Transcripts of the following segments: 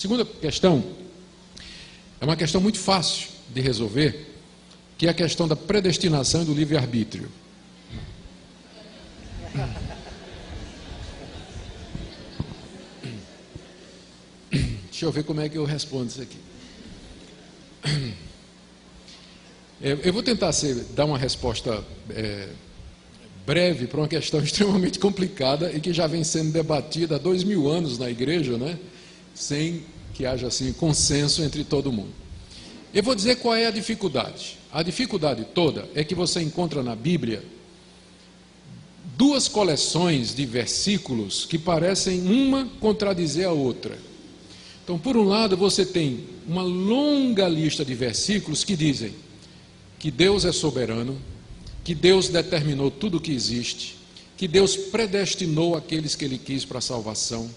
Segunda questão é uma questão muito fácil de resolver, que é a questão da predestinação e do livre-arbítrio. Deixa eu ver como é que eu respondo isso aqui. Eu vou tentar dar uma resposta breve para uma questão extremamente complicada e que já vem sendo debatida há 2000 anos na igreja, né? Sem que haja assim consenso entre todo mundo. Eu vou dizer qual é a dificuldade. A dificuldade toda é que você encontra na Bíblia duas coleções de versículos que parecem uma contradizer a outra. Então, por um lado, você tem uma longa lista de versículos que dizem que Deus é soberano, que Deus determinou tudo o que existe, que Deus predestinou aqueles que Ele quis para a salvação,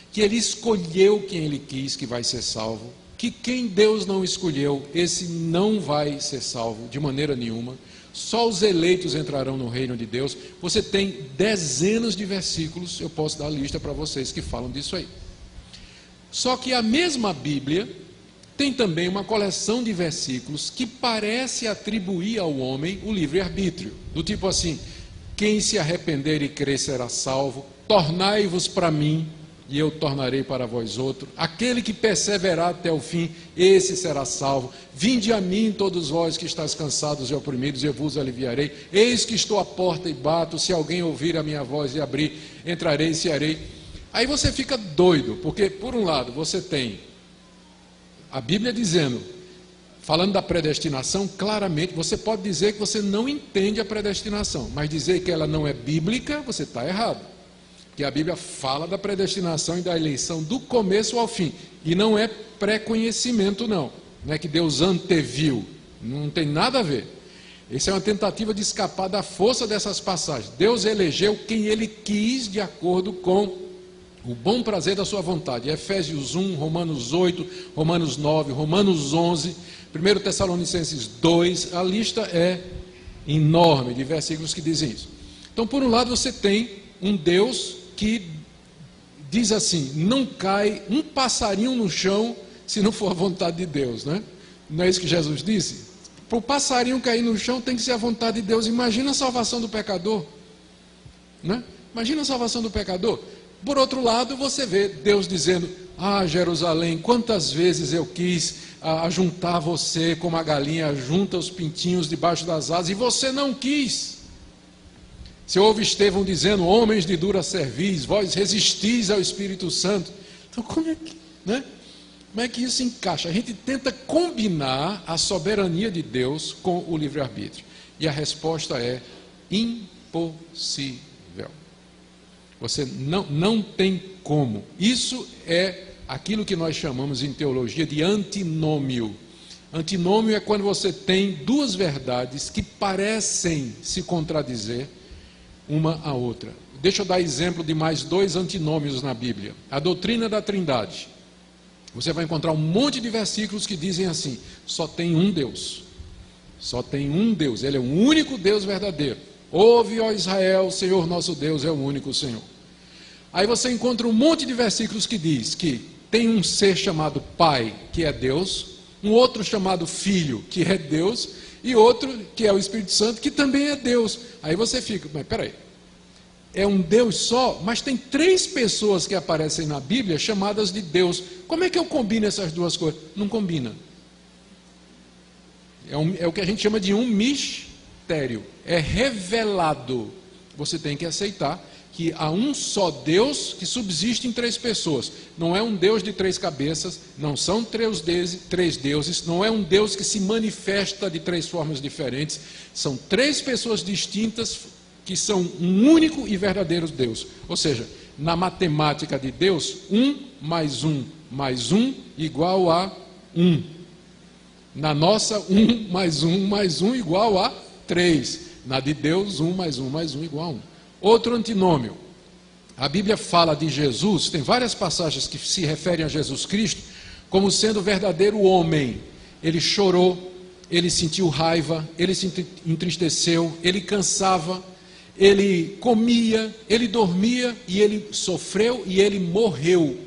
que Ele escolheu quem Ele quis que vai ser salvo, que quem Deus não escolheu, esse não vai ser salvo de maneira nenhuma, só os eleitos entrarão no reino de Deus. Você tem dezenas de versículos, eu posso dar a lista para vocês que falam disso aí. Só que a mesma Bíblia tem também uma coleção de versículos que parece atribuir ao homem o livre-arbítrio, do tipo assim: quem se arrepender e crer será salvo, tornai-vos para mim, e eu tornarei para vós outro, aquele que perseverar até o fim, esse será salvo. Vinde a mim todos vós que estáis cansados e oprimidos, eu vos aliviarei. Eis que estou à porta e bato, se alguém ouvir a minha voz e abrir, entrarei e cearei. Aí você fica doido, porque por um lado você tem a Bíblia dizendo, falando da predestinação, claramente, você pode dizer que você não entende a predestinação, mas dizer que ela não é bíblica, você está errado. Porque a Bíblia fala da predestinação e da eleição do começo ao fim. E não é pré-conhecimento, não. Não é que Deus anteviu. Não tem nada a ver. Essa é uma tentativa de escapar da força dessas passagens. Deus elegeu quem Ele quis de acordo com o bom prazer da sua vontade. Efésios 1, Romanos 8, Romanos 9, Romanos 11, 1 Tessalonicenses 2. A lista é enorme de versículos que dizem isso. Então, por um lado, você tem um Deus que diz assim: não cai um passarinho no chão se não for a vontade de Deus, né? Não é isso que Jesus disse? Para o passarinho cair no chão tem que ser a vontade de Deus. Imagina a salvação do pecador, né? Imagina a salvação do pecador. Por outro lado, você vê Deus dizendo: ah, Jerusalém, quantas vezes eu quis ajuntar você como a galinha junta os pintinhos debaixo das asas, e você não quis. Você ouve Estevão dizendo: homens de dura cerviz, vós resistis ao Espírito Santo. Então como é que isso encaixa? A gente tenta combinar a soberania de Deus com o livre-arbítrio. E a resposta é impossível. Você não tem como. Isso é aquilo que nós chamamos em teologia de antinômio. Antinômio é quando você tem duas verdades que parecem se contradizer uma à outra. Deixa eu dar exemplo de mais dois antinômios na Bíblia. A doutrina da Trindade. Você vai encontrar um monte de versículos que dizem assim: só tem um Deus. Só tem um Deus. Ele é o único Deus verdadeiro. Ouve, ó Israel, o Senhor nosso Deus é o único Senhor. Aí você encontra um monte de versículos que diz que tem um ser chamado Pai, que é Deus, um outro chamado Filho, que é Deus, e outro que é o Espírito Santo, que também é Deus. Aí você fica: mas peraí, é um Deus só, mas tem três pessoas que aparecem na Bíblia chamadas de Deus. Como é que eu combino essas duas coisas? Não combina. É o que a gente chama de um mistério. É revelado. Você tem que aceitar que há um só Deus que subsiste em três pessoas. Não é um Deus de três cabeças, não são três deuses, não é um Deus que se manifesta de três formas diferentes. São três pessoas distintas que são um único e verdadeiro Deus. Ou seja, na matemática de Deus, 1 mais 1 mais 1 igual a 1. Na nossa, 1 mais 1 mais 1 igual a 3. Na de Deus, 1 mais 1 mais 1 igual a 1. Outro antinômio. A Bíblia fala de Jesus, tem várias passagens que se referem a Jesus Cristo como sendo o verdadeiro homem. Ele chorou, ele sentiu raiva, ele se entristeceu, ele cansava, ele comia, ele dormia e ele sofreu e ele morreu.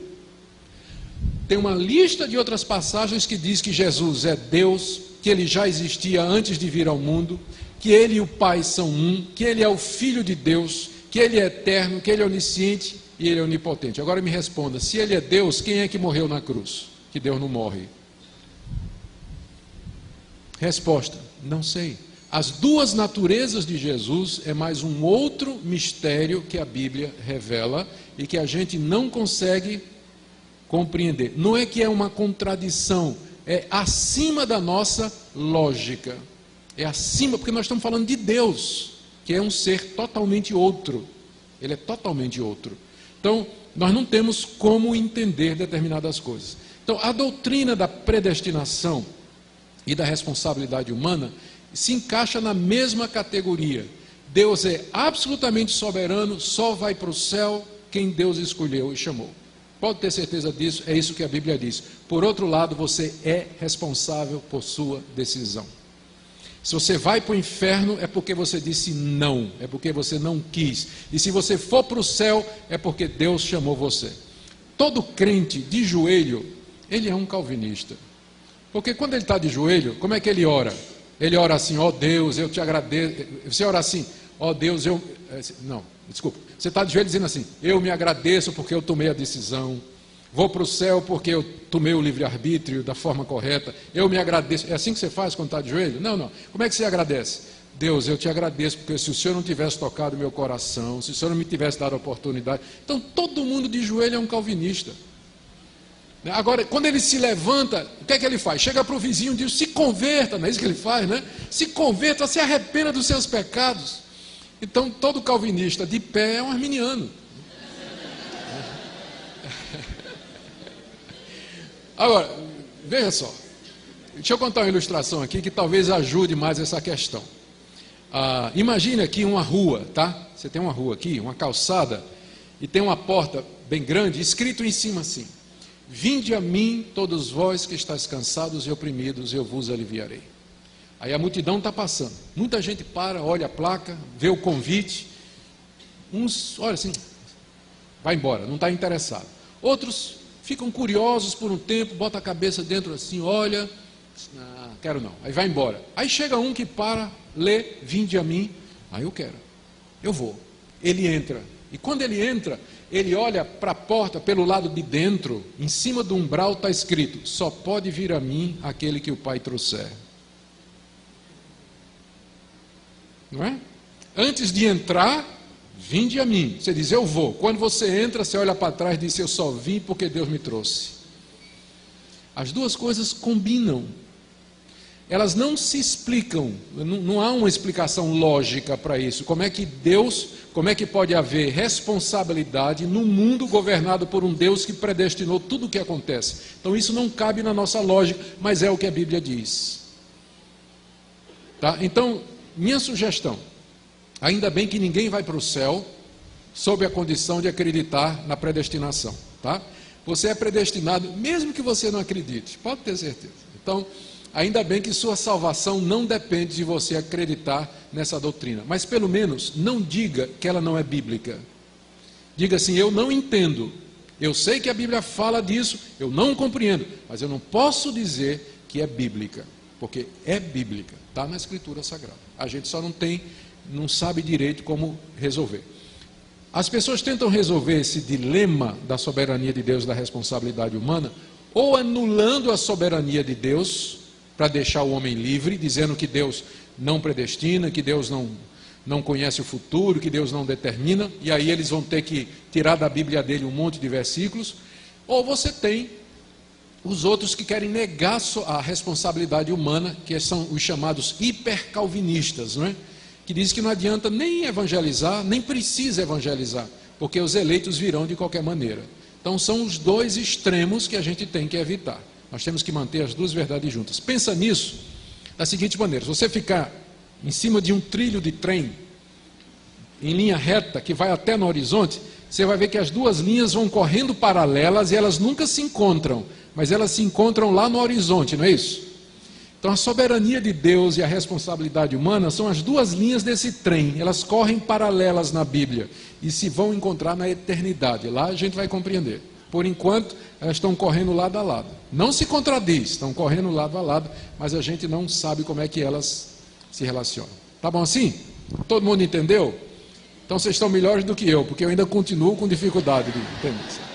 tem uma lista de outras passagens que diz que Jesus é Deus, que ele já existia antes de vir ao mundo, que ele e o Pai são um, que ele é o Filho de Deus, que ele é eterno, que ele é onisciente e ele é onipotente. Agora me responda, se ele é Deus, quem é que morreu na cruz? Que Deus não morre. Resposta, não sei. As duas naturezas de Jesus é mais um outro mistério que a Bíblia revela e que a gente não consegue compreender. Não é que é uma contradição, é acima da nossa lógica. É acima, porque nós estamos falando de Deus, que é um ser totalmente outro. Ele é totalmente outro. Então, nós não temos como entender determinadas coisas. Então, a doutrina da predestinação e da responsabilidade humana se encaixa na mesma categoria. Deus é absolutamente soberano, só vai para o céu quem Deus escolheu e chamou. Pode ter certeza disso, é isso que a Bíblia diz. Por outro lado, você é responsável por sua decisão. Se você vai para o inferno, é porque você disse não, é porque você não quis. E se você for para o céu, é porque Deus chamou você. Todo crente de joelho, ele é um calvinista. Porque quando ele está de joelho, como é que ele ora? Ele ora assim, ó Deus, eu te agradeço. Você ora assim, ó Deus, eu... Não, desculpa. Você está de joelho dizendo assim, eu me agradeço porque eu tomei a decisão. Vou para o céu porque eu tomei o livre-arbítrio da forma correta. Eu me agradeço. É assim que você faz quando está de joelho? Não, não. Como é que você agradece? Deus, eu te agradeço porque se o Senhor não tivesse tocado meu coração, se o Senhor não me tivesse dado a oportunidade... Então, todo mundo de joelho é um calvinista. Agora, quando ele se levanta, o que é que ele faz? Chega para o vizinho e diz, se converta, não é isso que ele faz, né? Se converta, se arrependa dos seus pecados. Então, todo calvinista de pé é um arminiano. Agora, veja só, deixa eu contar uma ilustração aqui que talvez ajude mais essa questão. Imagine aqui uma rua, tá? Você tem uma rua aqui, uma calçada, e tem uma porta bem grande, escrito em cima assim, vinde a mim todos vós que estáis cansados e oprimidos, eu vos aliviarei. Aí a multidão está passando, muita gente para, olha a placa, vê o convite, uns, olha assim, vai embora, não está interessado. Outros ficam curiosos por um tempo, bota a cabeça dentro assim, olha, não, quero não, aí vai embora. Aí chega um que para, lê, vinde a mim, aí eu quero, eu vou. Ele entra, e quando ele entra, ele olha para a porta pelo lado de dentro, em cima do umbral está escrito, só pode vir a mim aquele que o Pai trouxer. Não é? Antes de entrar, vinde a mim. Você diz, eu vou. Quando você entra, você olha para trás e diz, eu só vim porque Deus me trouxe. As duas coisas combinam. Elas não se explicam, não há uma explicação lógica para isso. Como é que pode haver responsabilidade num mundo governado por um Deus que predestinou tudo o que acontece? Então isso não cabe na nossa lógica, mas é o que a Bíblia diz. Tá? Então, minha sugestão, ainda bem que ninguém vai para o céu sob a condição de acreditar na predestinação. Tá? Você é predestinado, mesmo que você não acredite, pode ter certeza. Então, ainda bem que sua salvação não depende de você acreditar nessa doutrina. Mas pelo menos não diga que ela não é bíblica. Diga assim, eu não entendo. Eu sei que a Bíblia fala disso, eu não compreendo. Mas eu não posso dizer que é bíblica. Porque é bíblica, está na Escritura Sagrada. A gente só não sabe direito como resolver. As pessoas tentam resolver esse dilema da soberania de Deus e da responsabilidade humana, ou anulando a soberania de Deus, para deixar o homem livre, dizendo que Deus não predestina, que Deus não conhece o futuro, que Deus não determina, e aí eles vão ter que tirar da Bíblia dele um monte de versículos, ou você tem os outros que querem negar a responsabilidade humana, que são os chamados hipercalvinistas, não é? Que dizem que não adianta nem evangelizar, nem precisa evangelizar, porque os eleitos virão de qualquer maneira. Então são os dois extremos que a gente tem que evitar. Nós temos que manter as duas verdades juntas. Pensa nisso da seguinte maneira, se você ficar em cima de um trilho de trem, em linha reta, que vai até no horizonte, você vai ver que as duas linhas vão correndo paralelas e elas nunca se encontram, mas elas se encontram lá no horizonte, não é isso? Então a soberania de Deus e a responsabilidade humana são as duas linhas desse trem, elas correm paralelas na Bíblia e se vão encontrar na eternidade, lá a gente vai compreender. Por enquanto, elas estão correndo lado a lado. Não se contradiz, estão correndo lado a lado, mas a gente não sabe como é que elas se relacionam. Tá bom assim? Todo mundo entendeu? Então vocês estão melhores do que eu, porque eu ainda continuo com dificuldade de entender.